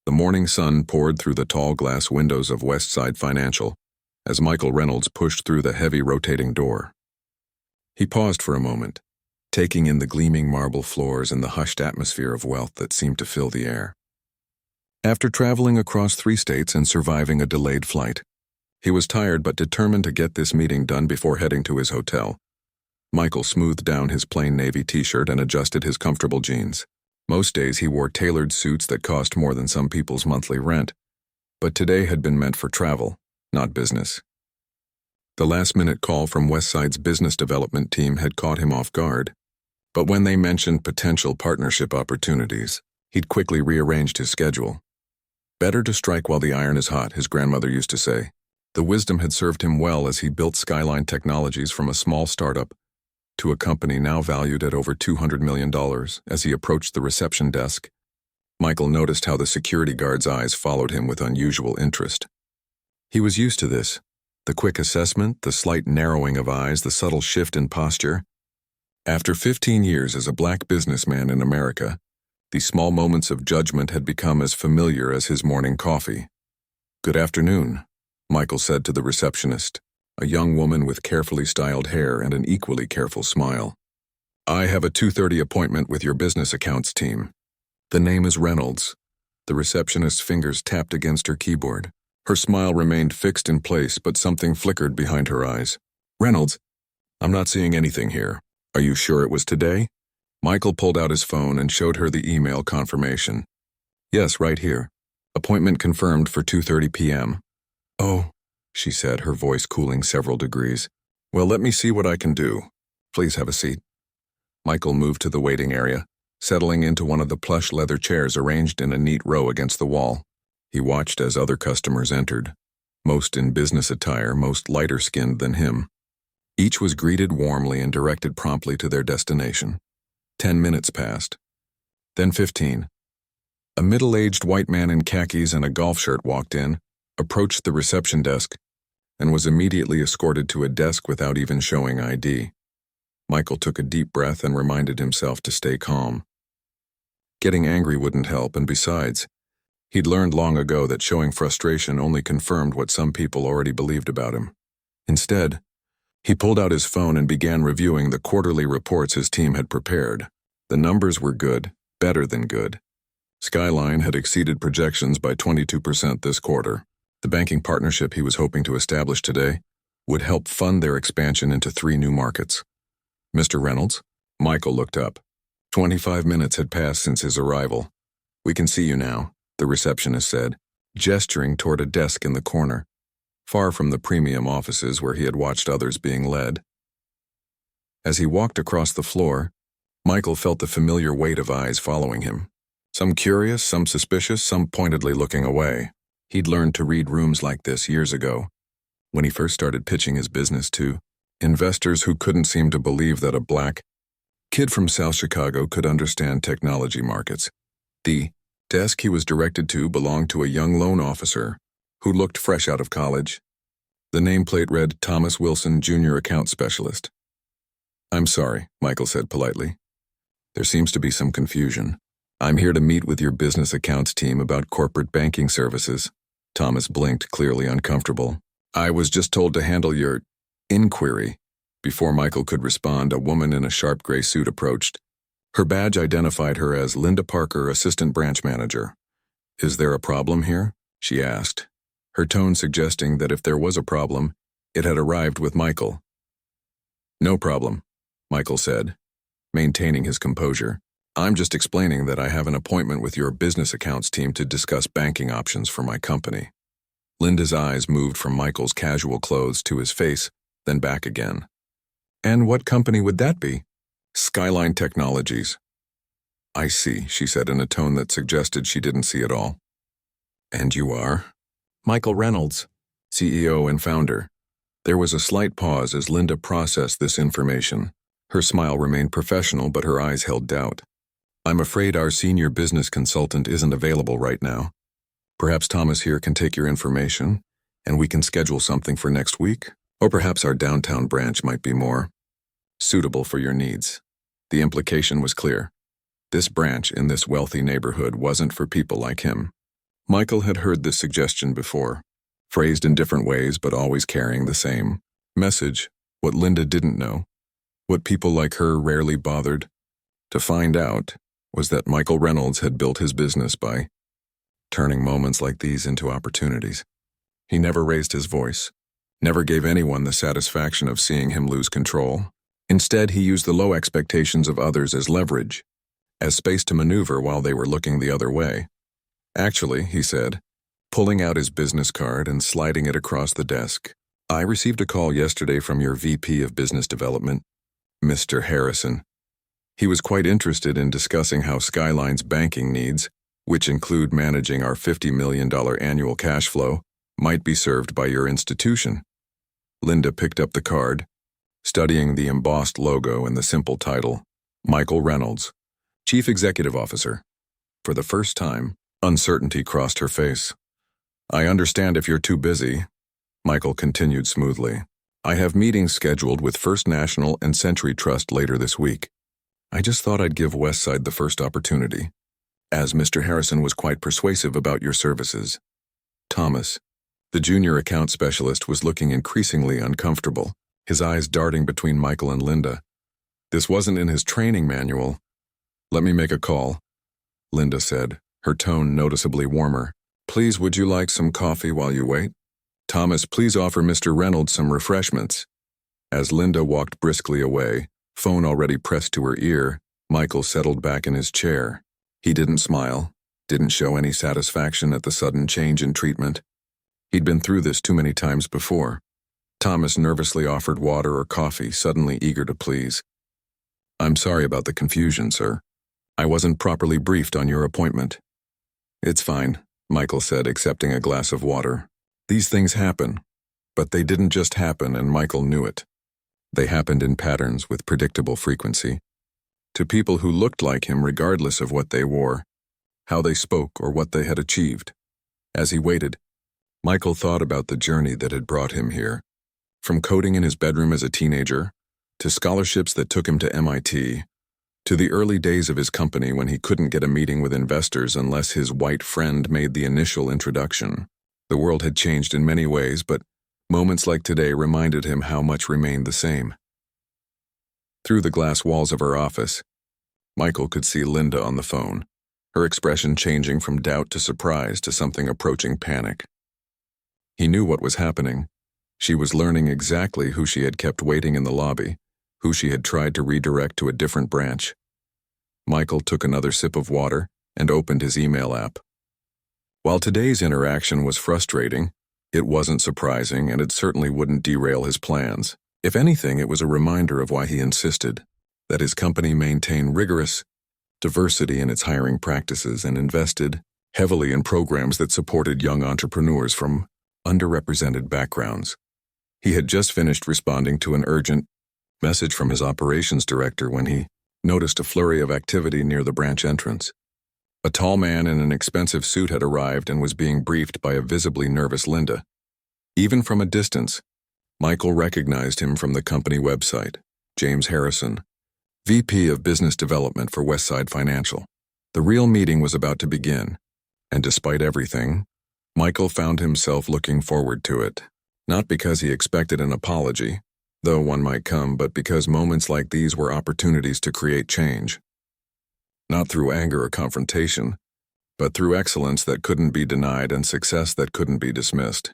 The morning sun poured through the tall glass windows of Westside Financial as Michael Reynolds pushed through the heavy rotating door. He paused for a moment, taking in the gleaming marble floors and the hushed atmosphere of wealth that seemed to fill the air. After traveling across 3 states and surviving a delayed flight, he was tired but determined to get this meeting done before heading to his hotel. Michael smoothed down his plain navy t-shirt and adjusted his comfortable jeans. Most days he wore tailored suits that cost more than some people's monthly rent, but today had been meant for travel, not business. The last-minute call from Westside's business development team had caught him off guard, but when they mentioned potential partnership opportunities, he'd quickly rearranged his schedule. Better to strike while the iron is hot, his grandmother used to say. The wisdom had served him well as he built Skyline Technologies from a small startup to a company now valued at over $200 million. As he approached the reception desk, Michael noticed how the security guard's eyes followed him with unusual interest. He was used to this. The quick assessment, the slight narrowing of eyes, the subtle shift in posture. After 15 years as a black businessman in America, these small moments of judgment had become as familiar as his morning coffee. "Good afternoon," Michael said to the receptionist, a young woman with carefully styled hair and an equally careful smile. "I have a 2:30 appointment with your business accounts team. The name is Reynolds." The receptionist's fingers tapped against her keyboard. Her smile remained fixed in place, but something flickered behind her eyes. "Reynolds, I'm not seeing anything here. Are you sure it was today?" Michael pulled out his phone and showed her the email confirmation. "Yes, right here. Appointment confirmed for 2:30 p.m. "Oh," she said, her voice cooling several degrees. "Well, let me see what I can do. Please have a seat." Michael moved to the waiting area, settling into one of the plush leather chairs arranged in a neat row against the wall. He watched as other customers entered, most in business attire, most lighter-skinned than him. Each was greeted warmly and directed promptly to their destination. 10 minutes passed. Then 15. A middle-aged white man in khakis and a golf shirt walked in, approached the reception desk, and was immediately escorted to a desk without even showing ID. Michael took a deep breath and reminded himself to stay calm. Getting angry wouldn't help, and besides, he'd learned long ago that showing frustration only confirmed what some people already believed about him. Instead, he pulled out his phone and began reviewing the quarterly reports his team had prepared. The numbers were good, better than good. Skyline had exceeded projections by 22% this quarter. The banking partnership he was hoping to establish today would help fund their expansion into 3 new markets. "Mr. Reynolds?" Michael looked up. 25 minutes had passed since his arrival. "We can see you now," the receptionist said, gesturing toward a desk in the corner, far from the premium offices where he had watched others being led. As he walked across the floor, Michael felt the familiar weight of eyes following him. Some curious, some suspicious, some pointedly looking away. He'd learned to read rooms like this years ago, when he first started pitching his business to investors who couldn't seem to believe that a black kid from South Chicago could understand technology markets. The desk he was directed to belonged to a young loan officer who looked fresh out of college. The nameplate read Thomas Wilson, Junior Account Specialist. "I'm sorry," Michael said politely. "There seems to be some confusion. I'm here to meet with your business accounts team about corporate banking services." Thomas blinked, clearly uncomfortable. "I was just told to handle your inquiry." Before Michael could respond, a woman in a sharp gray suit approached. Her badge identified her as Linda Parker, Assistant Branch Manager. "Is there a problem here?" she asked, her tone suggesting that if there was a problem, it had arrived with Michael. "No problem," Michael said, maintaining his composure. "I'm just explaining that I have an appointment with your business accounts team to discuss banking options for my company." Linda's eyes moved from Michael's casual clothes to his face, then back again. "And what company would that be?" "Skyline Technologies." "I see," she said in a tone that suggested she didn't see it all. "And you are?" "Michael Reynolds, CEO and founder." There was a slight pause as Linda processed this information. Her smile remained professional, but her eyes held doubt. "I'm afraid our senior business consultant isn't available right now. Perhaps Thomas here can take your information, and we can schedule something for next week. Or perhaps our downtown branch might be more suitable for your needs." The implication was clear. This branch in this wealthy neighborhood wasn't for people like him. Michael had heard this suggestion before, phrased in different ways but always carrying the same message. What Linda didn't know, what people like her rarely bothered to find out, was that Michael Reynolds had built his business by turning moments like these into opportunities. He never raised his voice, never gave anyone the satisfaction of seeing him lose control. Instead, he used the low expectations of others as leverage, as space to maneuver while they were looking the other way. Actually, he said, pulling out his business card and sliding it across the desk, I received a call yesterday from your VP of Business Development, Mr. Harrison. He was quite interested in discussing how Skyline's banking needs, which include managing our $50 million annual cash flow, might be served by your institution. Linda picked up the card, studying the embossed logo and the simple title, Michael Reynolds, Chief Executive Officer. For the first time, uncertainty crossed her face. I understand if you're too busy, Michael continued smoothly. I have meetings scheduled with First National and Century Trust later this week. I just thought I'd give Westside the first opportunity, as Mr. Harrison was quite persuasive about your services. Thomas, the junior account specialist, was looking increasingly uncomfortable, his eyes darting between Michael and Linda. This wasn't in his training manual. Let me make a call, Linda said, her tone noticeably warmer. Please, would you like some coffee while you wait? Thomas, please offer Mr. Reynolds some refreshments. As Linda walked briskly away, phone already pressed to her ear, Michael settled back in his chair. He didn't smile, didn't show any satisfaction at the sudden change in treatment. He'd been through this too many times before. Thomas nervously offered water or coffee, suddenly eager to please. I'm sorry about the confusion, sir. I wasn't properly briefed on your appointment. It's fine, Michael said, accepting a glass of water. These things happen, but they didn't just happen, and Michael knew it. They happened in patterns with predictable frequency, to people who looked like him regardless of what they wore, how they spoke, or what they had achieved. As he waited, Michael thought about the journey that had brought him here. From coding in his bedroom as a teenager, to scholarships that took him to MIT, to the early days of his company when he couldn't get a meeting with investors unless his white friend made the initial introduction. The world had changed in many ways, but moments like today reminded him how much remained the same. Through the glass walls of her office, Michael could see Linda on the phone, her expression changing from doubt to surprise to something approaching panic. He knew what was happening. She was learning exactly who she had kept waiting in the lobby, who she had tried to redirect to a different branch. Michael took another sip of water and opened his email app. While today's interaction was frustrating, it wasn't surprising, and it certainly wouldn't derail his plans. If anything, it was a reminder of why he insisted that his company maintain rigorous diversity in its hiring practices and invested heavily in programs that supported young entrepreneurs from underrepresented backgrounds. He had just finished responding to an urgent message from his operations director when he noticed a flurry of activity near the branch entrance. A tall man in an expensive suit had arrived and was being briefed by a visibly nervous Linda. Even from a distance, Michael recognized him from the company website, James Harrison, VP of Business Development for Westside Financial. The real meeting was about to begin, and despite everything, Michael found himself looking forward to it. Not because he expected an apology, though one might come, but because moments like these were opportunities to create change. Not through anger or confrontation, but through excellence that couldn't be denied and success that couldn't be dismissed.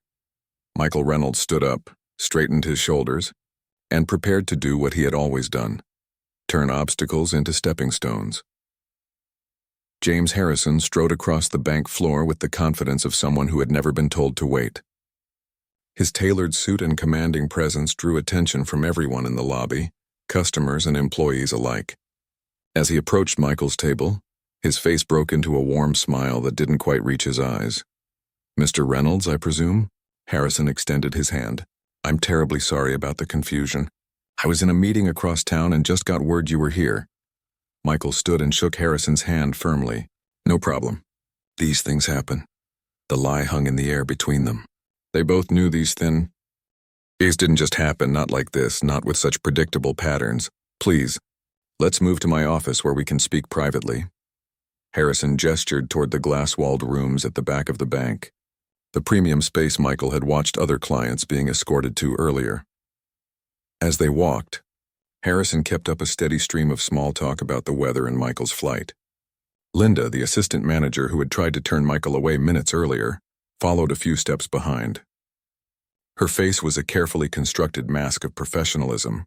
Michael Reynolds stood up, straightened his shoulders, and prepared to do what he had always done: turn obstacles into stepping stones. James Harrison strode across the bank floor with the confidence of someone who had never been told to wait. His tailored suit and commanding presence drew attention from everyone in the lobby, customers and employees alike. As he approached Michael's table, his face broke into a warm smile that didn't quite reach his eyes. Mr. Reynolds, I presume? Harrison extended his hand. I'm terribly sorry about the confusion. I was in a meeting across town and just got word you were here. Michael stood and shook Harrison's hand firmly. No problem. These things happen. The lie hung in the air between them. They both knew these things didn't just happen, not like this, not with such predictable patterns. Please, let's move to my office where we can speak privately. Harrison gestured toward the glass-walled rooms at the back of the bank, the premium space Michael had watched other clients being escorted to earlier. As they walked, Harrison kept up a steady stream of small talk about the weather and Michael's flight. Linda, the assistant manager who had tried to turn Michael away minutes earlier, followed a few steps behind. Her face was a carefully constructed mask of professionalism,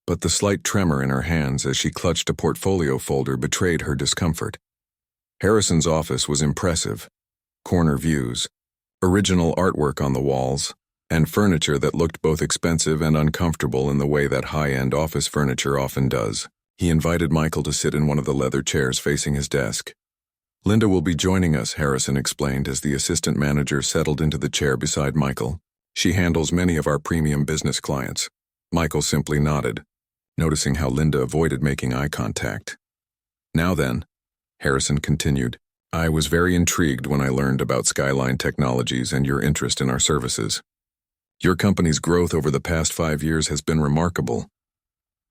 but the slight tremor in her hands as she clutched a portfolio folder betrayed her discomfort. Harrison's office was impressive. Corner views, original artwork on the walls, and furniture that looked both expensive and uncomfortable in the way that high-end office furniture often does. He invited Michael to sit in one of the leather chairs facing his desk. Linda will be joining us, Harrison explained as the assistant manager settled into the chair beside Michael. She handles many of our premium business clients. Michael simply nodded, noticing how Linda avoided making eye contact. Now then, Harrison continued, I was very intrigued when I learned about Skyline Technologies and your interest in our services. Your company's growth over the past 5 years has been remarkable.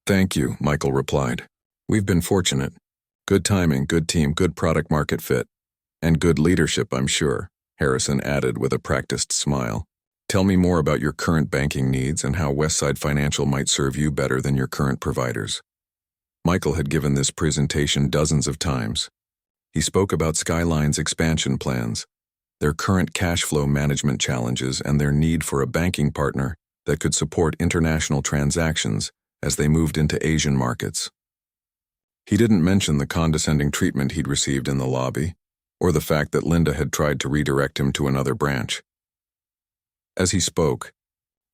Thank you, Michael replied. We've been fortunate. Good timing, good team, good product market fit. And good leadership, I'm sure, Harrison added with a practiced smile. Tell me more about your current banking needs and how Westside Financial might serve you better than your current providers. Michael had given this presentation dozens of times. He spoke about Skyline's expansion plans, their current cash flow management challenges, and their need for a banking partner that could support international transactions as they moved into Asian markets. He didn't mention the condescending treatment he'd received in the lobby, or the fact that Linda had tried to redirect him to another branch. As he spoke,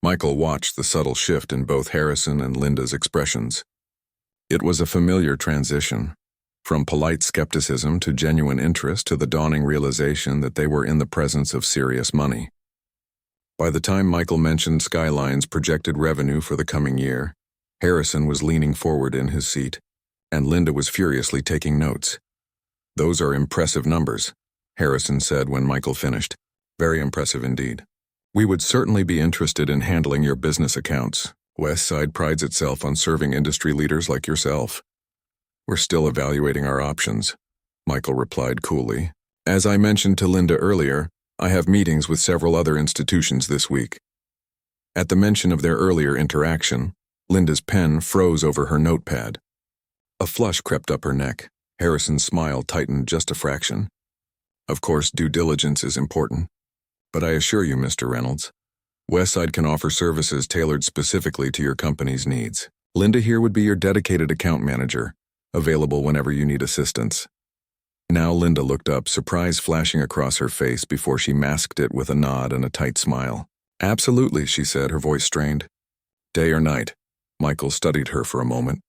Michael watched the subtle shift in both Harrison and Linda's expressions. It was a familiar transition, from polite skepticism to genuine interest to the dawning realization that they were in the presence of serious money. By the time Michael mentioned Skyline's projected revenue for the coming year, Harrison was leaning forward in his seat, and Linda was furiously taking notes. Those are impressive numbers, Harrison said when Michael finished. Very impressive indeed. We would certainly be interested in handling your business accounts. Westside prides itself on serving industry leaders like yourself. We're still evaluating our options, Michael replied coolly. As I mentioned to Linda earlier, I have meetings with several other institutions this week. At the mention of their earlier interaction, Linda's pen froze over her notepad. A flush crept up her neck. Harrison's smile tightened just a fraction. Of course, due diligence is important. But I assure you, Mr. Reynolds, Westside can offer services tailored specifically to your company's needs. Linda here would be your dedicated account manager, available whenever you need assistance. Now Linda looked up, surprise flashing across her face before she masked it with a nod and a tight smile. Absolutely, she said, her voice strained. Day or night? Michael studied her for a moment.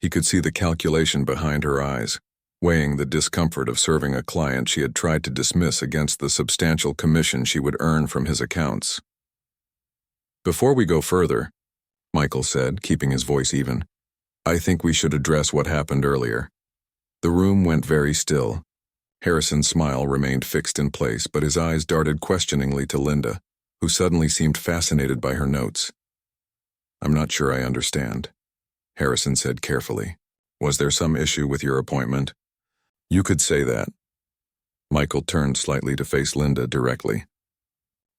He could see the calculation behind her eyes, weighing the discomfort of serving a client she had tried to dismiss against the substantial commission she would earn from his accounts. Before we go further, Michael said, keeping his voice even, I think we should address what happened earlier. The room went very still. Harrison's smile remained fixed in place, but his eyes darted questioningly to Linda, who suddenly seemed fascinated by her notes. I'm not sure I understand, Harrison said carefully. Was there some issue with your appointment? You could say that. Michael turned slightly to face Linda directly.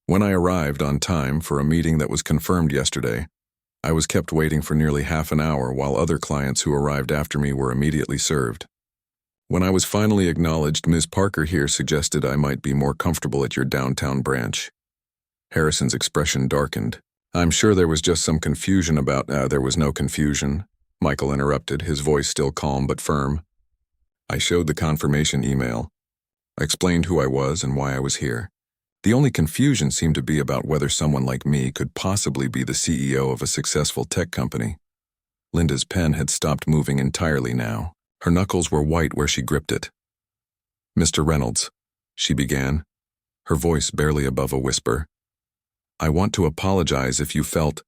When I arrived on time for a meeting that was confirmed yesterday, I was kept waiting for nearly half an hour while other clients who arrived after me were immediately served. When I was finally acknowledged, Ms. Parker here suggested I might be more comfortable at your downtown branch. Harrison's expression darkened. I'm sure there was just some confusion about— there was no confusion, Michael interrupted, his voice still calm but firm. I showed the confirmation email. I explained who I was and why I was here. The only confusion seemed to be about whether someone like me could possibly be the CEO of a successful tech company. Linda's pen had stopped moving entirely now. Her knuckles were white where she gripped it. Mr. Reynolds, she began, her voice barely above a whisper. I want to apologize if you felt—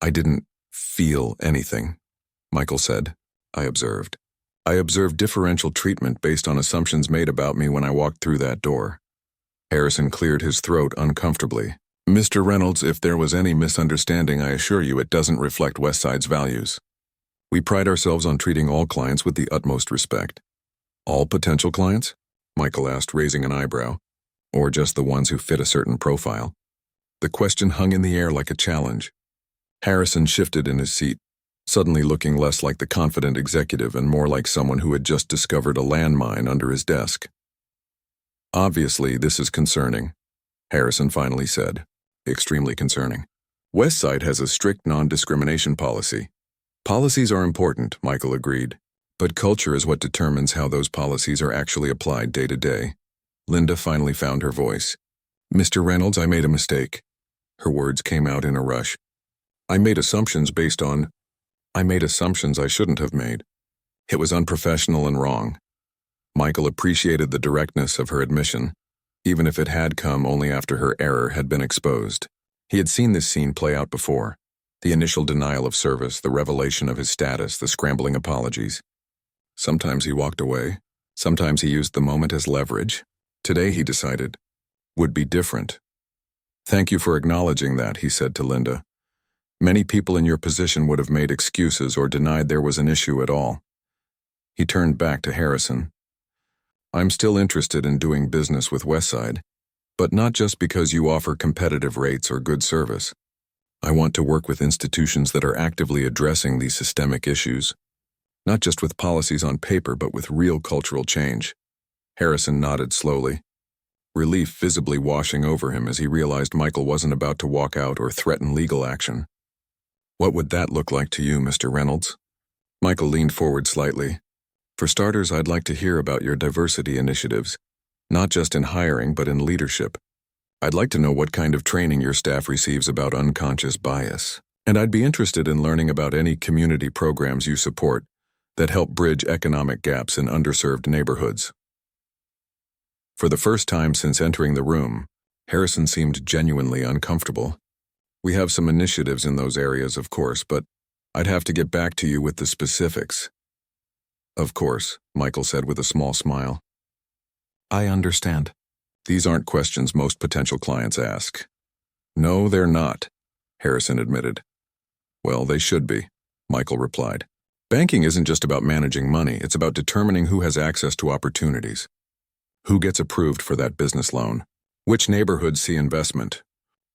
I didn't feel anything, Michael said. I observed differential treatment based on assumptions made about me when I walked through that door. Harrison cleared his throat uncomfortably. Mr. Reynolds, if there was any misunderstanding, I assure you it doesn't reflect Westside's values. We pride ourselves on treating all clients with the utmost respect. All potential clients? Michael asked, raising an eyebrow. Or just the ones who fit a certain profile? The question hung in the air like a challenge. Harrison shifted in his seat, suddenly looking less like the confident executive and more like someone who had just discovered a landmine under his desk. Obviously, this is concerning, Harrison finally said. Extremely concerning. Westside has a strict non-discrimination policy. Policies are important, Michael agreed, but culture is what determines how those policies are actually applied day to day. Linda finally found her voice. Mr. Reynolds, I made a mistake. Her words came out in a rush. I made assumptions I shouldn't have made. It was unprofessional and wrong. Michael appreciated the directness of her admission, even if it had come only after her error had been exposed. He had seen this scene play out before. The initial denial of service, the revelation of his status, the scrambling apologies. Sometimes he walked away. Sometimes he used the moment as leverage. Today, he decided, would be different. Thank you for acknowledging that, he said to Linda. Many people in your position would have made excuses or denied there was an issue at all. He turned back to Harrison. I'm still interested in doing business with Westside, but not just because you offer competitive rates or good service. I want to work with institutions that are actively addressing these systemic issues, not just with policies on paper, but with real cultural change. Harrison nodded slowly, relief visibly washing over him as he realized Michael wasn't about to walk out or threaten legal action. What would that look like to you, Mr. Reynolds? Michael leaned forward slightly. For starters, I'd like to hear about your diversity initiatives, not just in hiring, but in leadership. I'd like to know what kind of training your staff receives about unconscious bias, and I'd be interested in learning about any community programs you support that help bridge economic gaps in underserved neighborhoods. For the first time since entering the room, Harrison seemed genuinely uncomfortable. We have some initiatives in those areas, of course, but I'd have to get back to you with the specifics. Of course, Michael said with a small smile. I understand. These aren't questions most potential clients ask. No, they're not, Harrison admitted. Well, they should be, Michael replied. Banking isn't just about managing money, it's about determining who has access to opportunities. Who gets approved for that business loan? Which neighborhoods see investment?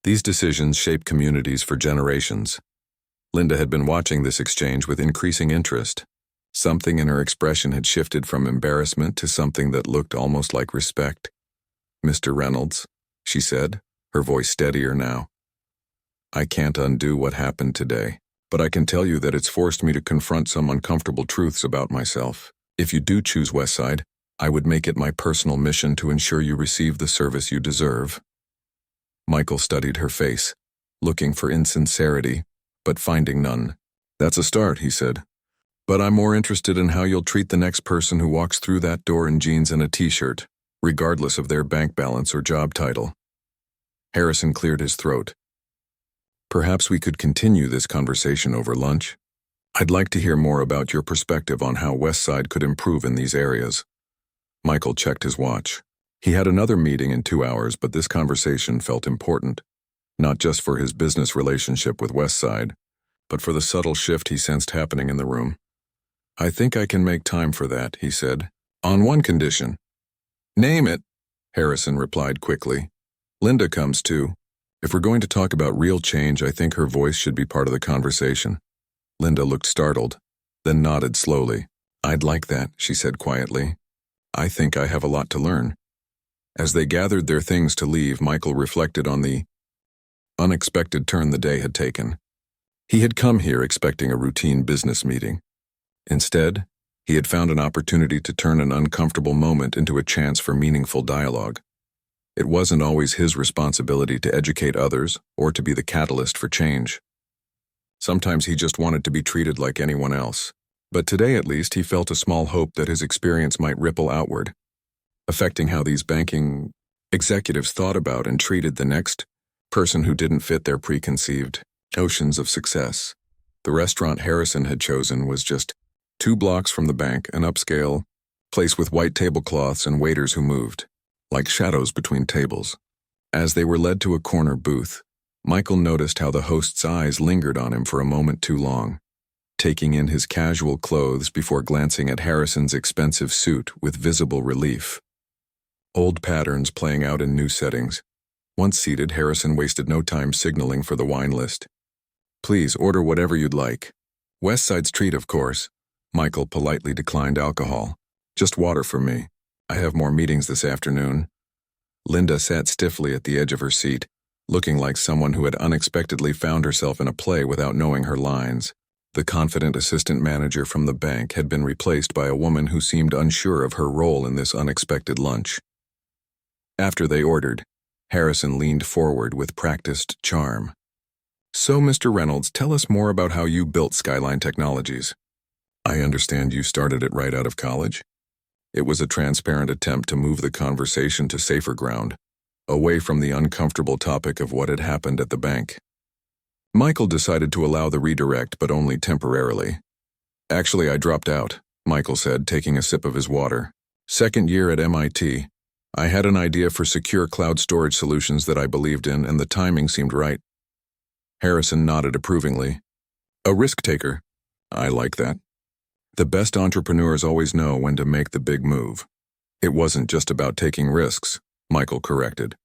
These decisions shape communities for generations. Linda had been watching this exchange with increasing interest. Something in her expression had shifted from embarrassment to something that looked almost like respect. Mr. Reynolds, she said, her voice steadier now. I can't undo what happened today, but I can tell you that it's forced me to confront some uncomfortable truths about myself. If you do choose Westside, I would make it my personal mission to ensure you receive the service you deserve. Michael studied her face, looking for insincerity, but finding none. That's a start, he said. But I'm more interested in how you'll treat the next person who walks through that door in jeans and a t-shirt, regardless of their bank balance or job title. Harrison cleared his throat. Perhaps we could continue this conversation over lunch. I'd like to hear more about your perspective on how Westside could improve in these areas. Michael checked his watch. He had another meeting in 2 hours, but this conversation felt important, not just for his business relationship with Westside, but for the subtle shift he sensed happening in the room. I think I can make time for that, he said, on one condition. Name it, Harrison replied quickly. Linda comes too. If we're going to talk about real change, I think her voice should be part of the conversation. Linda looked startled, then nodded slowly. I'd like that, she said quietly. I think I have a lot to learn. As they gathered their things to leave, Michael reflected on the unexpected turn the day had taken. He had come here expecting a routine business meeting. Instead, he had found an opportunity to turn an uncomfortable moment into a chance for meaningful dialogue. It wasn't always his responsibility to educate others or to be the catalyst for change. Sometimes he just wanted to be treated like anyone else. But today, at least, he felt a small hope that his experience might ripple outward, affecting how these banking executives thought about and treated the next person who didn't fit their preconceived notions of success. The restaurant Harrison had chosen was just 2 blocks from the bank, an upscale place with white tablecloths and waiters who moved, like shadows between tables. As they were led to a corner booth, Michael noticed how the host's eyes lingered on him for a moment too long. taking in his casual clothes before glancing at Harrison's expensive suit with visible relief. Old patterns playing out in new settings. Once seated, Harrison wasted no time signaling for the wine list. "Please, order whatever you'd like. West Side's treat, of course." Michael politely declined alcohol. "Just water for me. I have more meetings this afternoon." Linda sat stiffly at the edge of her seat, looking like someone who had unexpectedly found herself in a play without knowing her lines. The confident assistant manager from the bank had been replaced by a woman who seemed unsure of her role in this unexpected lunch. After they ordered, Harrison leaned forward with practiced charm. "So, Mr. Reynolds, tell us more about how you built Skyline Technologies. I understand you started it right out of college?" It was a transparent attempt to move the conversation to safer ground, away from the uncomfortable topic of what had happened at the bank. Michael decided to allow the redirect, but only temporarily. "Actually, I dropped out," Michael said, taking a sip of his water. "Second year at MIT. I had an idea for secure cloud storage solutions that I believed in, and the timing seemed right." Harrison nodded approvingly. "A risk taker. I like that. The best entrepreneurs always know when to make the big move." "It wasn't just about taking risks," Michael corrected.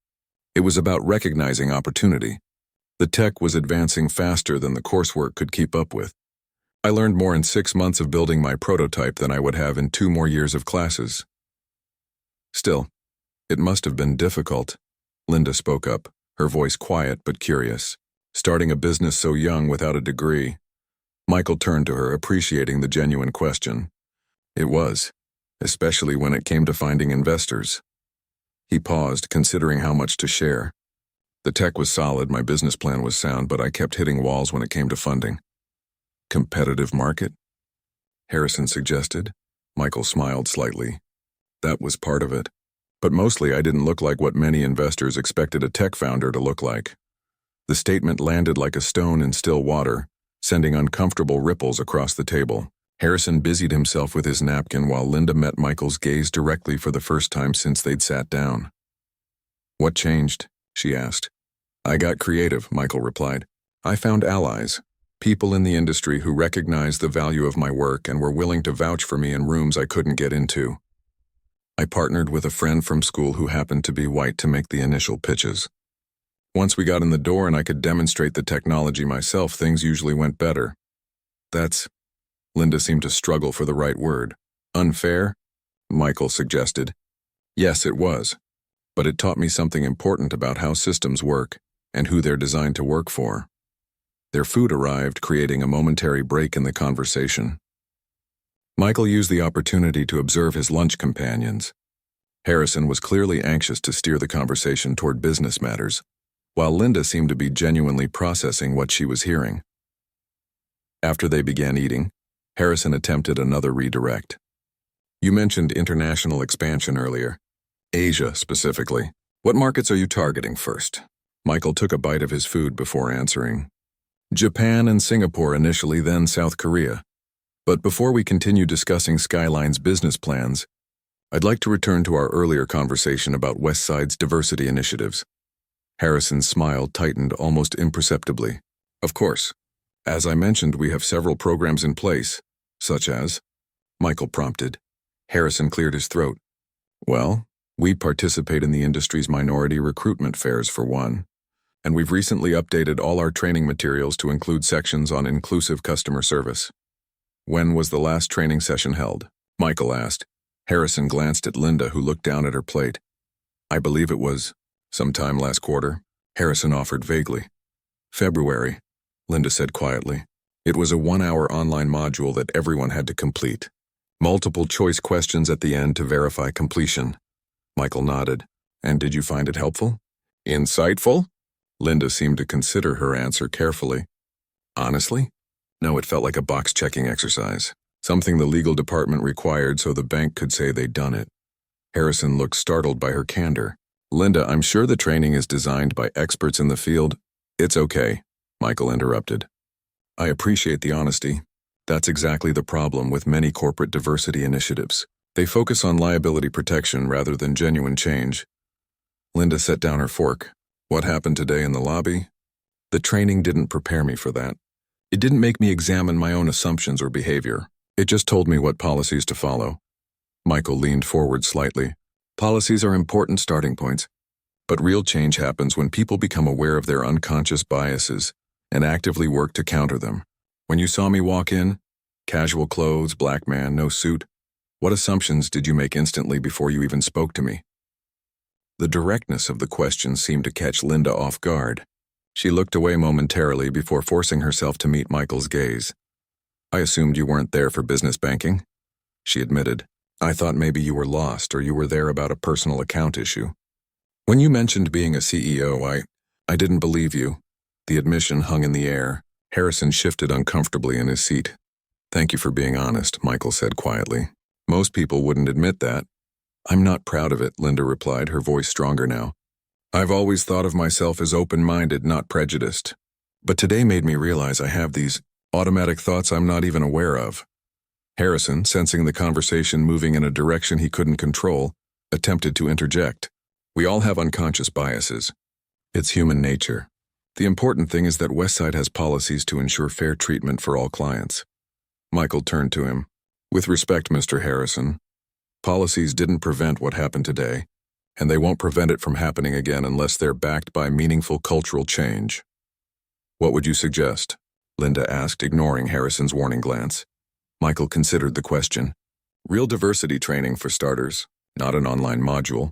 "It was about recognizing opportunity. The tech was advancing faster than the coursework could keep up with. I learned more in 6 months of building my prototype than I would have in 2 more years of classes." "Still, it must have been difficult," Linda spoke up, her voice quiet but curious. "Starting a business so young without a degree." Michael turned to her, appreciating the genuine question. "It was, especially when it came to finding investors." He paused, considering how much to share. "The tech was solid, my business plan was sound, but I kept hitting walls when it came to funding." "Competitive market?" Harrison suggested. Michael smiled slightly. "That was part of it. But mostly I didn't look like what many investors expected a tech founder to look like." The statement landed like a stone in still water, sending uncomfortable ripples across the table. Harrison busied himself with his napkin while Linda met Michael's gaze directly for the first time since they'd sat down. "What changed?" she asked. "I got creative," Michael replied. "I found allies, people in the industry who recognized the value of my work and were willing to vouch for me in rooms I couldn't get into. I partnered with a friend from school who happened to be white to make the initial pitches. Once we got in the door and I could demonstrate the technology myself, things usually went better." "That's," Linda seemed to struggle for the right word. "Unfair?" Michael suggested. "Yes, it was. But it taught me something important about how systems work and who they're designed to work for." Their food arrived, creating a momentary break in the conversation. Michael used the opportunity to observe his lunch companions. Harrison was clearly anxious to steer the conversation toward business matters, while Linda seemed to be genuinely processing what she was hearing. After they began eating, Harrison attempted another redirect. "You mentioned international expansion earlier. Asia, specifically. What markets are you targeting first?" Michael took a bite of his food before answering. "Japan and Singapore initially, then South Korea. But before we continue discussing Skyline's business plans, I'd like to return to our earlier conversation about West Side's diversity initiatives." Harrison's smile tightened almost imperceptibly. "Of course. As I mentioned, we have several programs in place, such as," Michael prompted. Harrison cleared his throat. "Well, we participate in the industry's minority recruitment fairs, for one, and we've recently updated all our training materials to include sections on inclusive customer service." "When was the last training session held?" Michael asked. Harrison glanced at Linda, who looked down at her plate. "I believe it was sometime last quarter," Harrison offered vaguely. "February," Linda said quietly. "It was a 1-hour online module that everyone had to complete. Multiple choice questions at the end to verify completion." Michael nodded. "And did you find it helpful?" "Insightful?" Linda seemed to consider her answer carefully. "Honestly? No, it felt like a box-checking exercise. Something the legal department required so the bank could say they'd done it." Harrison looked startled by her candor. "Linda, I'm sure the training is designed by experts in the field." "It's okay," Michael interrupted. "I appreciate the honesty. That's exactly the problem with many corporate diversity initiatives. They focus on liability protection rather than genuine change." Linda set down her fork. "What happened today in the lobby?" "The training didn't prepare me for that. It didn't make me examine my own assumptions or behavior. It just told me what policies to follow. Michael leaned forward slightly. Policies are important starting points, but real change happens when people become aware of their unconscious biases and actively work to counter them. When you saw me walk in, casual clothes, black man, no suit, what assumptions did you make instantly before you even spoke to me? The directness of the question seemed to catch Linda off guard. She looked away momentarily before forcing herself to meet Michael's gaze. I assumed you weren't there for business banking, she admitted. I thought maybe you were lost or you were there about a personal account issue. When you mentioned being a CEO, I didn't believe you. The admission hung in the air. Harrison shifted uncomfortably in his seat. Thank you for being honest, Michael said quietly. Most people wouldn't admit that. I'm not proud of it, Linda replied, her voice stronger now. I've always thought of myself as open-minded, not prejudiced. But today made me realize I have these automatic thoughts I'm not even aware of. Harrison, sensing the conversation moving in a direction he couldn't control, attempted to interject. We all have unconscious biases. It's human nature. The important thing is that Westside has policies to ensure fair treatment for all clients. Michael turned to him. With respect, Mr. Harrison, policies didn't prevent what happened today, and they won't prevent it from happening again unless they're backed by meaningful cultural change. What would you suggest? Linda asked, ignoring Harrison's warning glance. Michael considered the question. Real diversity training for starters, not an online module,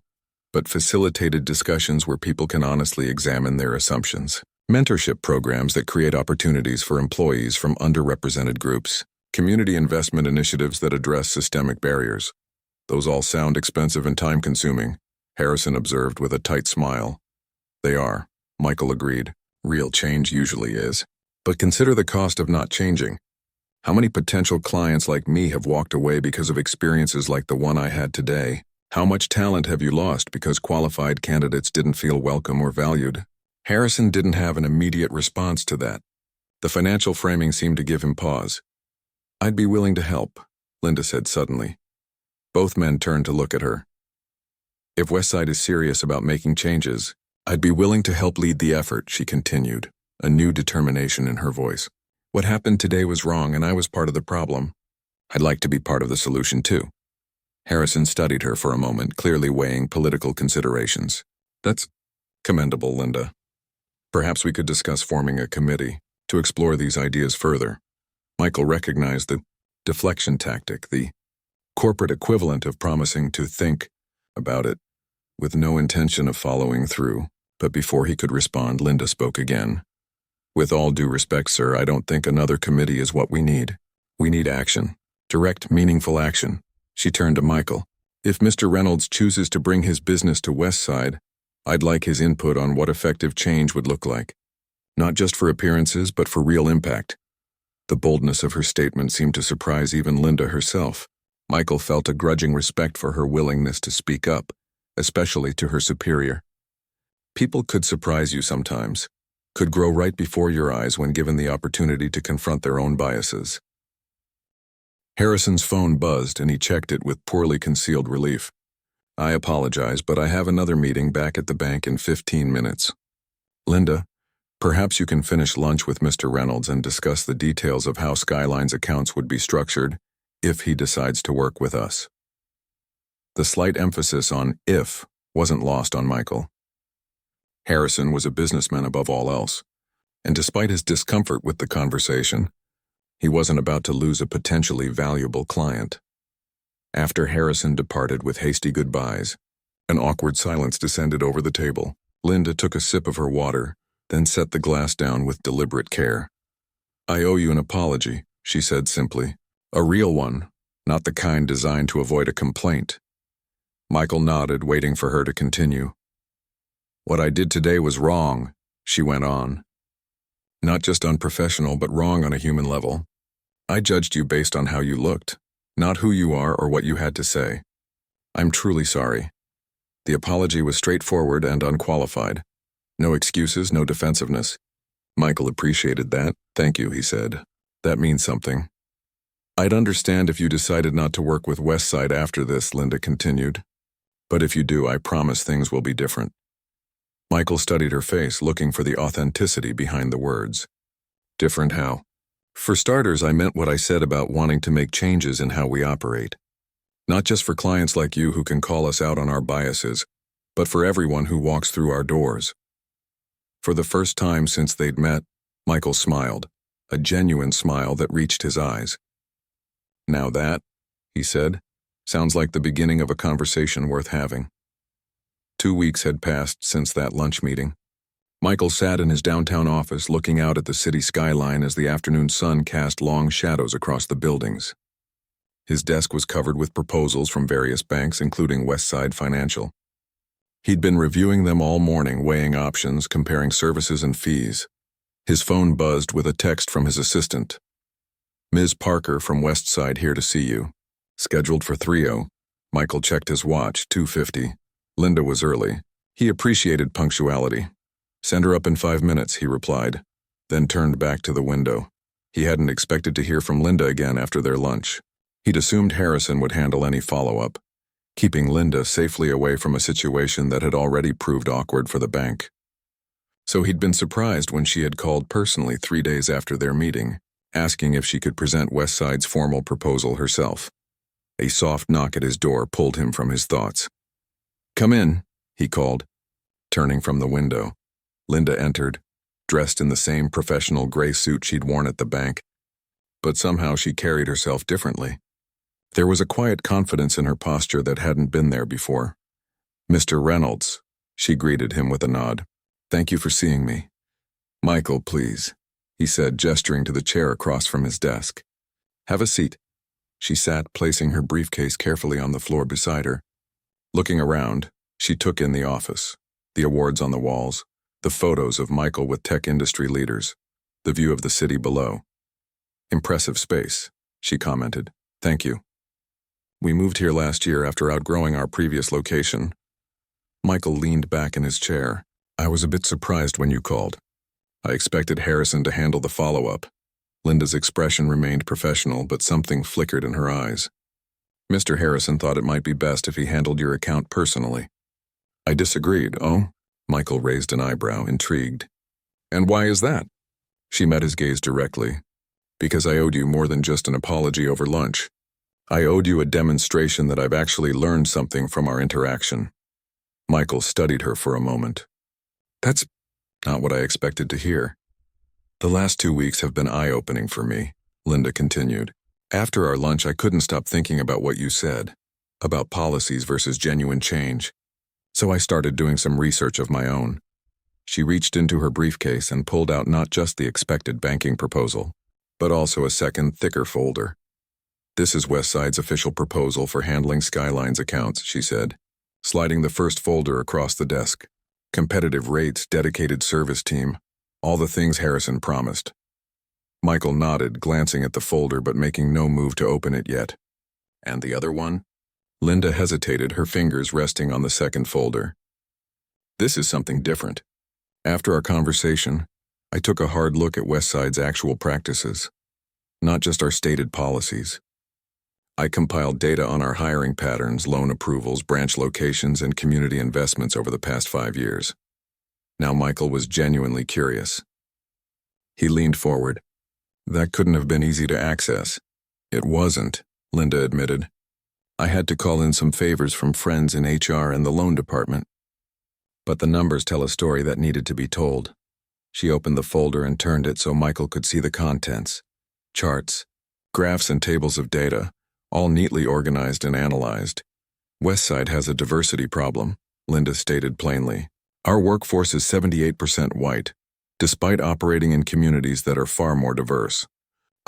but facilitated discussions where people can honestly examine their assumptions. Mentorship programs that create opportunities for employees from underrepresented groups. Community investment initiatives that address systemic barriers. Those all sound expensive and time-consuming, Harrison observed with a tight smile. They are, Michael agreed. Real change usually is. But consider the cost of not changing. How many potential clients like me have walked away because of experiences like the one I had today? How much talent have you lost because qualified candidates didn't feel welcome or valued? Harrison didn't have an immediate response to that. The financial framing seemed to give him pause. I'd be willing to help, Linda said suddenly. Both men turned to look at her. If Westside is serious about making changes, I'd be willing to help lead the effort, she continued, a new determination in her voice. What happened today was wrong and I was part of the problem. I'd like to be part of the solution too. Harrison studied her for a moment, clearly weighing political considerations. That's commendable, Linda. Perhaps we could discuss forming a committee to explore these ideas further. Michael recognized the deflection tactic, the corporate equivalent of promising to think about it, with no intention of following through. But before he could respond, Linda spoke again. With all due respect, sir, I don't think another committee is what we need. We need action. Direct, meaningful action. She turned to Michael. If Mr. Reynolds chooses to bring his business to Westside, I'd like his input on what effective change would look like. Not just for appearances, but for real impact. The boldness of her statement seemed to surprise even Linda herself. Michael felt a grudging respect for her willingness to speak up, especially to her superior. People could surprise you sometimes, could grow right before your eyes when given the opportunity to confront their own biases. Harrison's phone buzzed and he checked it with poorly concealed relief. I apologize, but I have another meeting back at the bank in 15 minutes. Linda, perhaps you can finish lunch with Mr. Reynolds and discuss the details of how Skyline's accounts would be structured if he decides to work with us. The slight emphasis on if wasn't lost on Michael. Harrison was a businessman above all else, and despite his discomfort with the conversation, he wasn't about to lose a potentially valuable client. After Harrison departed with hasty goodbyes, an awkward silence descended over the table. Linda took a sip of her water, then set the glass down with deliberate care. I owe you an apology, she said simply. A real one, not the kind designed to avoid a complaint. Michael nodded, waiting for her to continue. What I did today was wrong, she went on. Not just unprofessional, but wrong on a human level. I judged you based on how you looked, not who you are or what you had to say. I'm truly sorry. The apology was straightforward and unqualified. No excuses, no defensiveness. Michael appreciated that. Thank you, he said. That means something. I'd understand if you decided not to work with Westside after this, Linda continued. But if you do, I promise things will be different. Michael studied her face, looking for the authenticity behind the words. Different how? For starters, I meant what I said about wanting to make changes in how we operate. Not just for clients like you who can call us out on our biases, but for everyone who walks through our doors. For the first time since they'd met, Michael smiled, a genuine smile that reached his eyes. "Now that," he said, "sounds like the beginning of a conversation worth having." 2 weeks had passed since that lunch meeting. Michael sat in his downtown office looking out at the city skyline as the afternoon sun cast long shadows across the buildings. His desk was covered with proposals from various banks, including Westside Financial. He'd been reviewing them all morning, weighing options, comparing services and fees. His phone buzzed with a text from his assistant. "Ms. Parker from Westside here to see you. Scheduled for 3:00. Michael checked his watch, 2:50. Linda was early. He appreciated punctuality. "Send her up in 5 minutes, he replied, then turned back to the window. He hadn't expected to hear from Linda again after their lunch. He'd assumed Harrison would handle any follow-up, keeping Linda safely away from a situation that had already proved awkward for the bank. So he'd been surprised when she had called personally 3 days after their meeting, asking if she could present Westside's formal proposal herself. A soft knock at his door pulled him from his thoughts. "Come in," he called, turning from the window. Linda entered, dressed in the same professional gray suit she'd worn at the bank, but somehow she carried herself differently. There was a quiet confidence in her posture that hadn't been there before. "Mr. Reynolds," she greeted him with a nod. "Thank you for seeing me." "Michael, please," he said, gesturing to the chair across from his desk. "Have a seat." She sat, placing her briefcase carefully on the floor beside her. Looking around, she took in the office, the awards on the walls, the photos of Michael with tech industry leaders, the view of the city below. "Impressive space," she commented. "Thank you. We moved here last year after outgrowing our previous location." Michael leaned back in his chair. "I was a bit surprised when you called. I expected Harrison to handle the follow-up." Linda's expression remained professional, but something flickered in her eyes. "Mr. Harrison thought it might be best if he handled your account personally." I disagreed. "Oh?" Michael raised an eyebrow, intrigued. "And why is that?" She met his gaze directly. "Because I owed you more than just an apology over lunch. I owed you a demonstration that I've actually learned something from our interaction." Michael studied her for a moment. "That's not what I expected to hear." "The last 2 weeks have been eye-opening for me," Linda continued. "After our lunch, I couldn't stop thinking about what you said, about policies versus genuine change. So I started doing some research of my own." She reached into her briefcase and pulled out not just the expected banking proposal, but also a second, thicker folder. "This is Westside's official proposal for handling Skyline's accounts," she said, sliding the first folder across the desk. "Competitive rates, dedicated service team, all the things Harrison promised." Michael nodded, glancing at the folder but making no move to open it yet. "And the other one?" Linda hesitated, her fingers resting on the second folder. "This is something different. After our conversation, I took a hard look at Westside's actual practices, not just our stated policies. I compiled data on our hiring patterns, loan approvals, branch locations, and community investments over the past 5 years." Now Michael was genuinely curious. He leaned forward. "That couldn't have been easy to access." "It wasn't," Linda admitted. "I had to call in some favors from friends in HR and the loan department. But the numbers tell a story that needed to be told." She opened the folder and turned it so Michael could see the contents. Charts, graphs, and tables of data, all neatly organized and analyzed. "Westside has a diversity problem," Linda stated plainly. "Our workforce is 78% white, despite operating in communities that are far more diverse.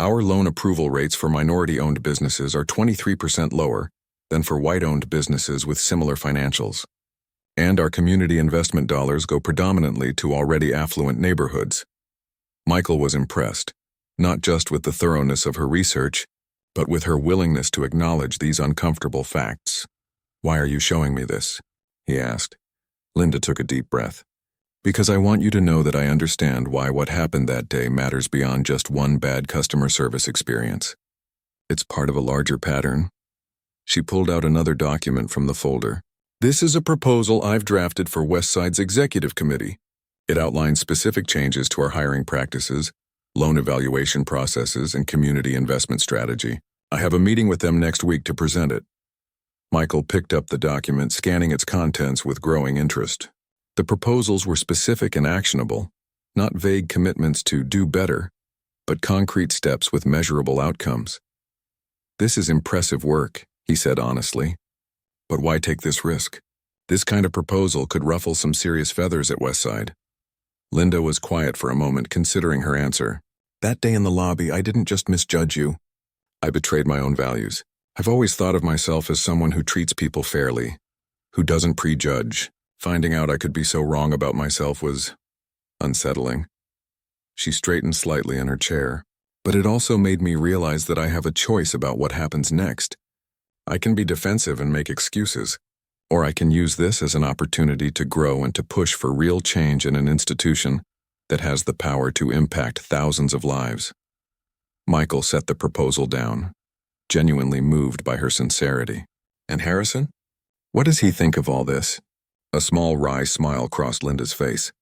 Our loan approval rates for minority-owned businesses are 23% lower than for white-owned businesses with similar financials. And our community investment dollars go predominantly to already affluent neighborhoods." Michael was impressed, not just with the thoroughness of her research, but with her willingness to acknowledge these uncomfortable facts. "Why are you showing me this?" he asked. Linda took a deep breath. "Because I want you to know that I understand why what happened that day matters beyond just one bad customer service experience. It's part of a larger pattern." She pulled out another document from the folder. "This is a proposal I've drafted for Westside's executive committee. It outlines specific changes to our hiring practices, loan evaluation processes, and community investment strategy. I have a meeting with them next week to present it. Michael picked up the document, scanning its contents with growing interest. The proposals were specific and actionable, not vague commitments to do better, but concrete steps with measurable outcomes. This is impressive work, he said honestly. But why take this risk? This kind of proposal could ruffle some serious feathers at Westside. Linda was quiet for a moment, considering her answer. That day in the lobby, I didn't just misjudge you. I betrayed my own values. I've always thought of myself as someone who treats people fairly, who doesn't prejudge. Finding out I could be so wrong about myself was unsettling. She straightened slightly in her chair, but it also made me realize that I have a choice about what happens next. I can be defensive and make excuses, or I can use this as an opportunity to grow and to push for real change in an institution that has the power to impact thousands of lives. Michael set the proposal down, genuinely moved by her sincerity. And Harrison? What does he think of all this? A small wry smile crossed Linda's face.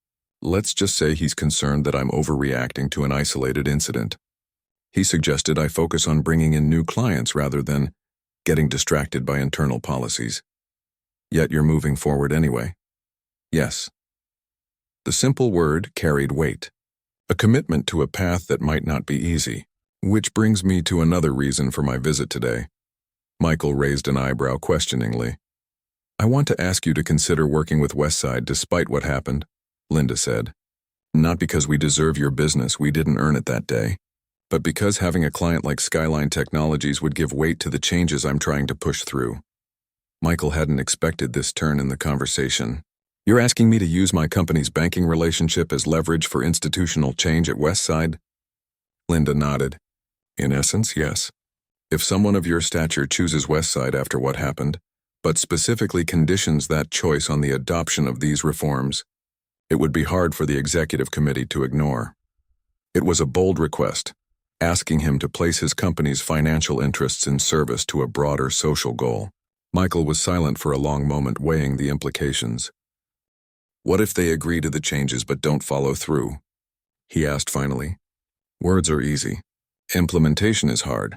Let's just say he's concerned that I'm overreacting to an isolated incident. He suggested I focus on bringing in new clients rather than getting distracted by internal policies. Yet you're moving forward anyway. Yes. The simple word carried weight, a commitment to a path that might not be easy. Which brings me to another reason for my visit today. Michael raised an eyebrow questioningly. I want to ask you to consider working with Westside despite what happened, Linda said. Not because we deserve your business, we didn't earn it that day, but because having a client like Skyline Technologies would give weight to the changes I'm trying to push through. Michael hadn't expected this turn in the conversation. You're asking me to use my company's banking relationship as leverage for institutional change at Westside? Linda nodded. In essence, yes. If someone of your stature chooses Westside after what happened, but specifically conditions that choice on the adoption of these reforms, it would be hard for the executive committee to ignore. It was a bold request, asking him to place his company's financial interests in service to a broader social goal. Michael was silent for a long moment, weighing the implications. What if they agree to the changes but don't follow through? He asked finally. Words are easy. Implementation is hard.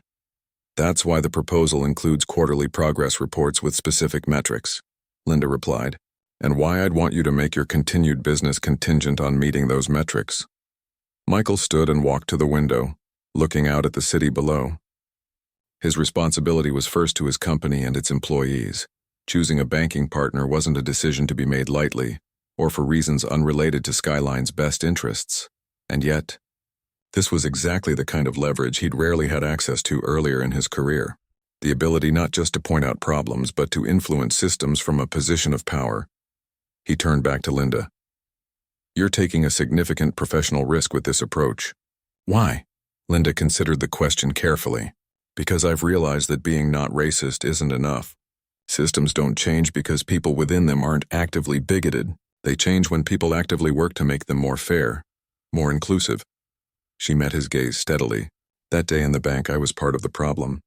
That's why the proposal includes quarterly progress reports with specific metrics, Linda replied, and why I'd want you to make your continued business contingent on meeting those metrics. Michael stood and walked to the window, looking out at the city below. His responsibility was first to his company and its employees. Choosing a banking partner wasn't a decision to be made lightly, or for reasons unrelated to Skyline's best interests. And yet, this was exactly the kind of leverage he'd rarely had access to earlier in his career. The ability not just to point out problems, but to influence systems from a position of power. He turned back to Linda. You're taking a significant professional risk with this approach. Why? Linda considered the question carefully. Because I've realized that being not racist isn't enough. Systems don't change because people within them aren't actively bigoted. They change when people actively work to make them more fair, more inclusive. She met his gaze steadily. That day in the bank, I was part of the problem.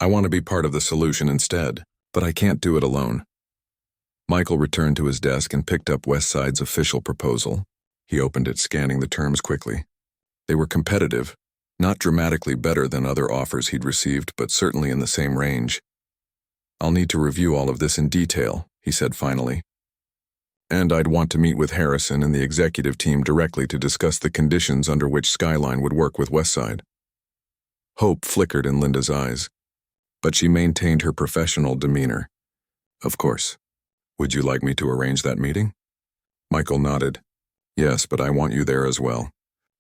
I want to be part of the solution instead, but I can't do it alone. Michael returned to his desk and picked up Westside's official proposal. He opened it, scanning the terms quickly. They were competitive, not dramatically better than other offers he'd received, but certainly in the same range. I'll need to review all of this in detail, he said finally. And I'd want to meet with Harrison and the executive team directly to discuss the conditions under which Skyline would work with Westside. Hope flickered in Linda's eyes, but she maintained her professional demeanor. Of course. Would you like me to arrange that meeting? Michael nodded. Yes, but I want you there as well.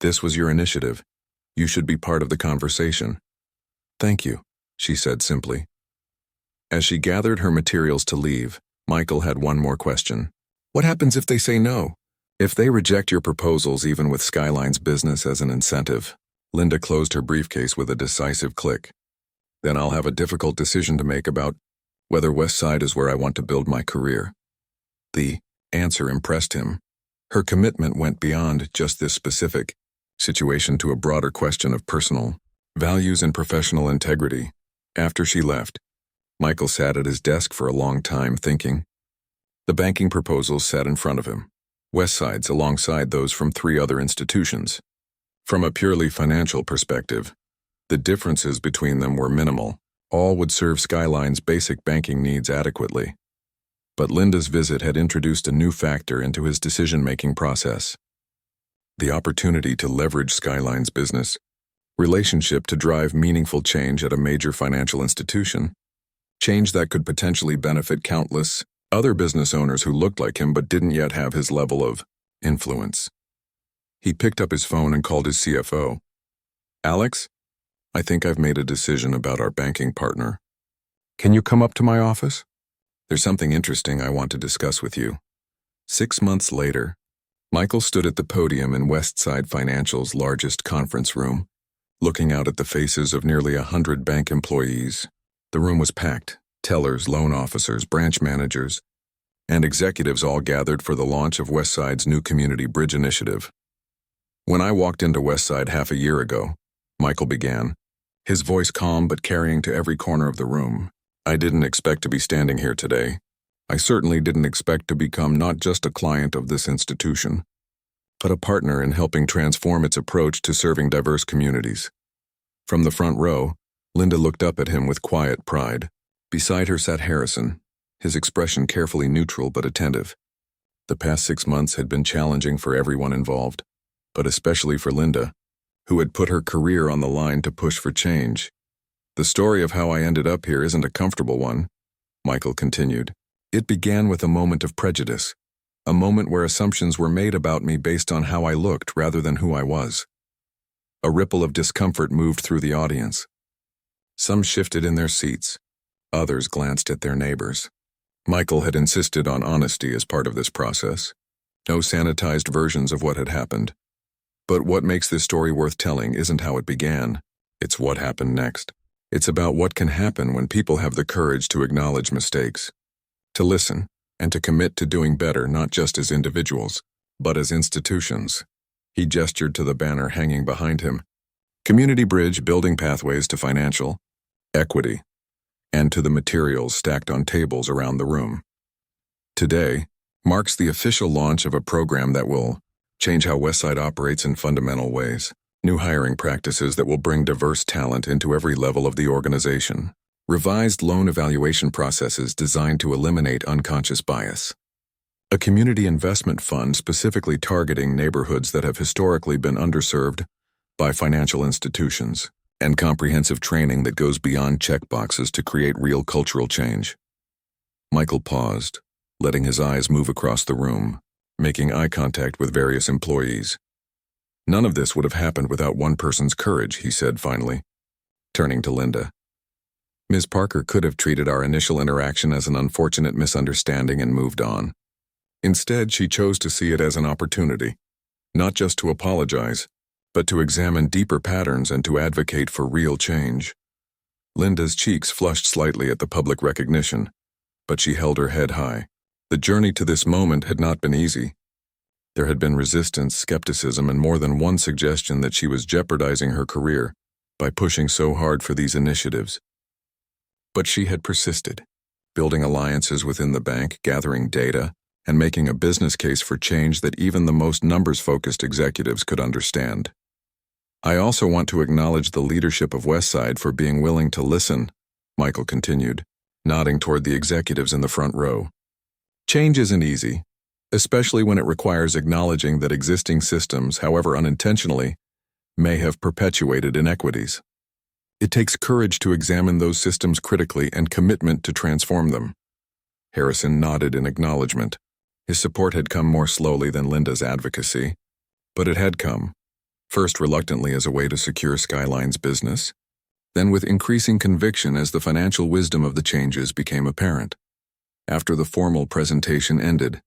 This was your initiative. You should be part of the conversation. Thank you, she said simply. As she gathered her materials to leave, Michael had one more question. What happens if they say no? If they reject your proposals even with Skyline's business as an incentive? Linda closed her briefcase with a decisive click. Then I'll have a difficult decision to make about whether Westside is where I want to build my career. The answer impressed him. Her commitment went beyond just this specific situation to a broader question of personal values and professional integrity. After she left, Michael sat at his desk for a long time thinking. The banking proposals sat in front of him, Westside's alongside those from 3 other institutions. From a purely financial perspective, the differences between them were minimal. All would serve Skyline's basic banking needs adequately. But Linda's visit had introduced a new factor into his decision-making process. The opportunity to leverage Skyline's business relationship to drive meaningful change at a major financial institution, change that could potentially benefit countless other business owners who looked like him but didn't yet have his level of influence. He picked up his phone and called his CFO. "Alex, I think I've made a decision about our banking partner. Can you come up to my office? There's something interesting I want to discuss with you." 6 months later, Michael stood at the podium in Westside Financial's largest conference room, looking out at the faces of nearly 100 bank employees. The room was packed. Tellers, loan officers, branch managers, and executives all gathered for the launch of Westside's new Community Bridge initiative. "When I walked into Westside half a year ago," Michael began, his voice calm but carrying to every corner of the room, "I didn't expect to be standing here today. I certainly didn't expect to become not just a client of this institution, but a partner in helping transform its approach to serving diverse communities." From the front row, Linda looked up at him with quiet pride. Beside her sat Harrison, his expression carefully neutral but attentive. The past 6 months had been challenging for everyone involved, but especially for Linda, who had put her career on the line to push for change. "The story of how I ended up here isn't a comfortable one," Michael continued. "It began with a moment of prejudice, a moment where assumptions were made about me based on how I looked rather than who I was." A ripple of discomfort moved through the audience. Some shifted in their seats. Others glanced at their neighbors. Michael had insisted on honesty as part of this process. No sanitized versions of what had happened. But what makes this story worth telling isn't how it began. It's what happened next. It's about what can happen when people have the courage to acknowledge mistakes, to listen, and to commit to doing better not just as individuals, but as institutions. He gestured to the banner hanging behind him. Community Bridge, building pathways to financial equity, and to the materials stacked on tables around the room. Today marks the official launch of a program that will change how Westside operates in fundamental ways. New hiring practices that will bring diverse talent into every level of the organization. Revised loan evaluation processes designed to eliminate unconscious bias. A community investment fund specifically targeting neighborhoods that have historically been underserved by financial institutions. And comprehensive training that goes beyond checkboxes to create real cultural change. Michael paused, letting his eyes move across the room, making eye contact with various employees. "None of this would have happened without one person's courage," he said finally, turning to Linda. "Ms. Parker could have treated our initial interaction as an unfortunate misunderstanding and moved on. Instead, she chose to see it as an opportunity, not just to apologize, but to examine deeper patterns and to advocate for real change." Linda's cheeks flushed slightly at the public recognition, but she held her head high. The journey to this moment had not been easy. There had been resistance, skepticism, and more than one suggestion that she was jeopardizing her career by pushing so hard for these initiatives. But she had persisted, building alliances within the bank, gathering data, and making a business case for change that even the most numbers-focused executives could understand. "I also want to acknowledge the leadership of Westside for being willing to listen," Michael continued, nodding toward the executives in the front row. "Change isn't easy, especially when it requires acknowledging that existing systems, however unintentionally, may have perpetuated inequities. It takes courage to examine those systems critically and commitment to transform them." Harrison nodded in acknowledgement. His support had come more slowly than Linda's advocacy, but it had come. First reluctantly as a way to secure Skyline's business, then with increasing conviction as the financial wisdom of the changes became apparent. After the formal presentation ended,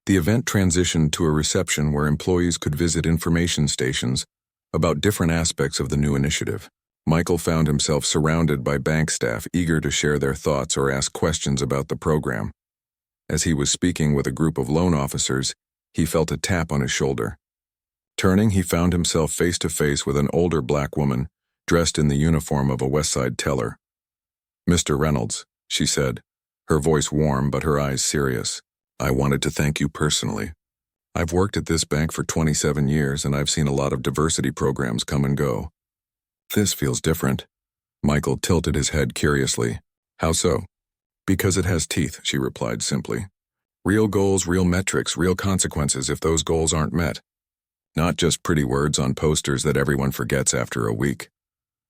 the event transitioned to a reception where employees could visit information stations about different aspects of the new initiative. Michael found himself surrounded by bank staff eager to share their thoughts or ask questions about the program. As he was speaking with a group of loan officers, he felt a tap on his shoulder. Turning, he found himself face to face with an older black woman dressed in the uniform of a Westside teller. "Mr. Reynolds," she said, her voice warm but her eyes serious, "I wanted to thank you personally. I've worked at this bank for 27 years and I've seen a lot of diversity programs come and go. This feels different. Michael tilted his head curiously. How so? Because it has teeth, she replied simply. Real goals, real metrics, real consequences if those goals aren't met. Not just pretty words on posters that everyone forgets after a week.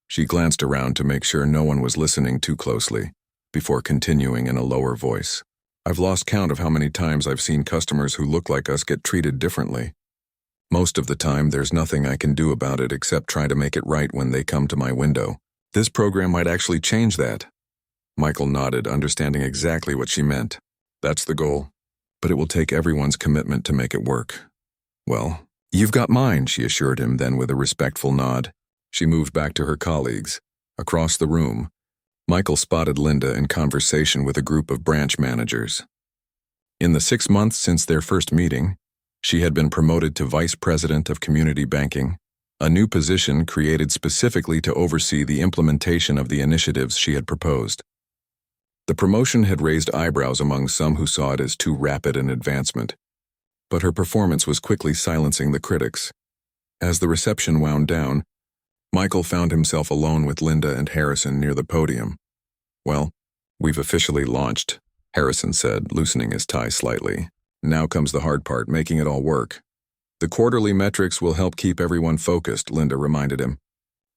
She glanced around to make sure no one was listening too closely, before continuing in a lower voice. I've lost count of how many times I've seen customers who look like us get treated differently. Most of the time, there's nothing I can do about it except try to make it right when they come to my window. This program might actually change that. Michael nodded, understanding exactly what she meant. That's the goal. But it will take everyone's commitment to make it work. Well, you've got mine, she assured him, then with a respectful nod. She moved back to her colleagues. Across the room, Michael spotted Linda in conversation with a group of branch managers. In the 6 months since their first meeting, she had been promoted to Vice President of Community Banking, a new position created specifically to oversee the implementation of the initiatives she had proposed. The promotion had raised eyebrows among some who saw it as too rapid an advancement, but her performance was quickly silencing the critics. As the reception wound down, Michael found himself alone with Linda and Harrison near the podium. Well, we've officially launched, Harrison said, loosening his tie slightly. Now comes the hard part, making it all work. The quarterly metrics will help keep everyone focused, Linda reminded him,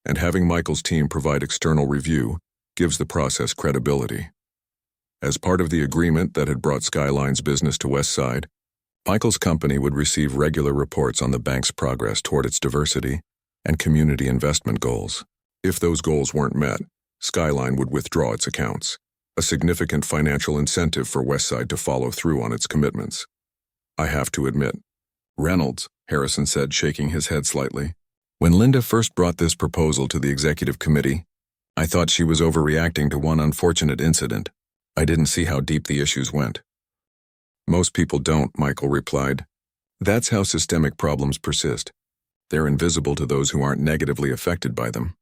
and having Michael's team provide external review gives the process credibility. As part of the agreement that had brought Skyline's business to Westside, Michael's company would receive regular reports on the bank's progress toward its diversity and community investment goals. If those goals weren't met, Skyline would withdraw its accounts, a significant financial incentive for Westside to follow through on its commitments. I have to admit, Reynolds, Harrison said, shaking his head slightly. When Linda first brought this proposal to the executive committee, I thought she was overreacting to one unfortunate incident. I didn't see how deep the issues went. Most people don't, Michael replied. That's how systemic problems persist. They're invisible to those who aren't negatively affected by them.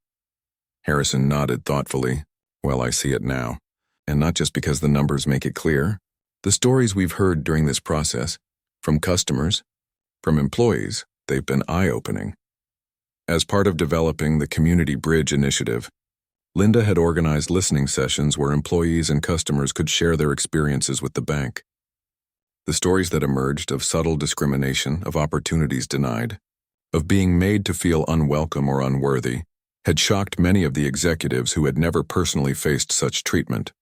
Harrison nodded thoughtfully. Well, I see it now. And not just because the numbers make it clear. The stories we've heard during this process, from customers, from employees, they've been eye-opening. As part of developing the Community Bridge initiative, Linda had organized listening sessions where employees and customers could share their experiences with the bank. The stories that emerged of subtle discrimination, of opportunities denied, of being made to feel unwelcome or unworthy, had shocked many of the executives who had never personally faced such treatment.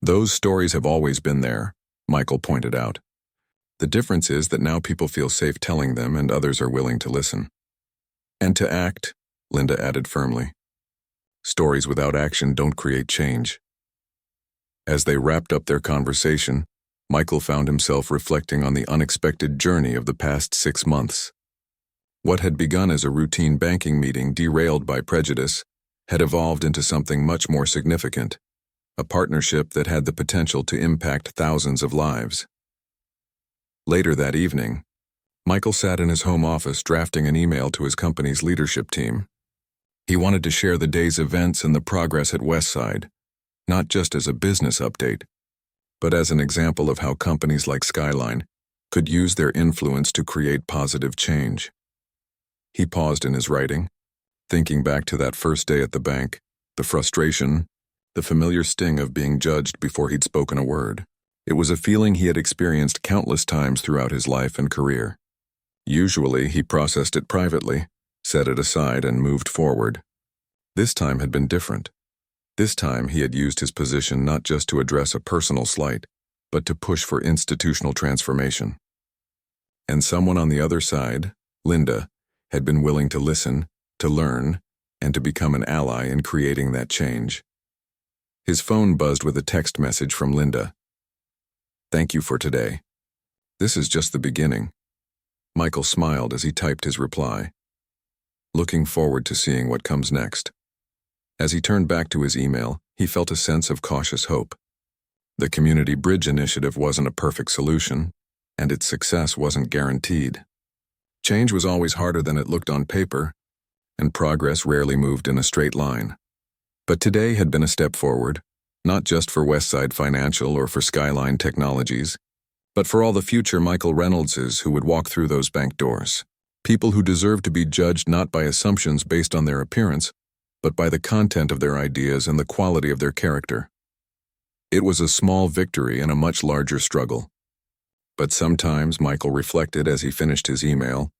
Those stories have always been there, Michael pointed out. The difference is that now people feel safe telling them and others are willing to listen. And to act, Linda added firmly. Stories without action don't create change. As they wrapped up their conversation, Michael found himself reflecting on the unexpected journey of the past 6 months. What had begun as a routine banking meeting derailed by prejudice had evolved into something much more significant, a partnership that had the potential to impact thousands of lives. Later that evening, Michael sat in his home office drafting an email to his company's leadership team. He wanted to share the day's events and the progress at Westside, not just as a business update, but as an example of how companies like Skyline could use their influence to create positive change. He paused in his writing, thinking back to that first day at the bank, the frustration, the familiar sting of being judged before he'd spoken a word. It was a feeling he had experienced countless times throughout his life and career. Usually, he processed it privately, set it aside, and moved forward. This time had been different. This time, he had used his position not just to address a personal slight, but to push for institutional transformation. And someone on the other side, Linda, had been willing to listen, to learn, and to become an ally in creating that change. His phone buzzed with a text message from Linda. Thank you for today. This is just the beginning. Michael smiled as he typed his reply, looking forward to seeing what comes next. As he turned back to his email, he felt a sense of cautious hope. The Community Bridge initiative wasn't a perfect solution, and its success wasn't guaranteed. Change was always harder than it looked on paper, and progress rarely moved in a straight line. But today had been a step forward, not just for Westside Financial or for Skyline Technologies, but for all the future Michael Reynoldses who would walk through those bank doors. People who deserve to be judged not by assumptions based on their appearance, but by the content of their ideas and the quality of their character. It was a small victory in a much larger struggle. But sometimes, Michael reflected as he finished his email,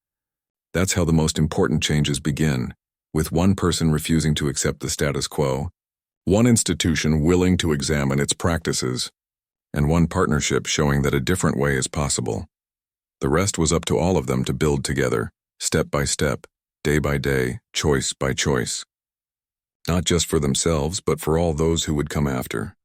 that's how the most important changes begin, with one person refusing to accept the status quo, one institution willing to examine its practices, and one partnership showing that a different way is possible. The rest was up to all of them to build together, step by step, day by day, choice by choice. Not just for themselves, but for all those who would come after.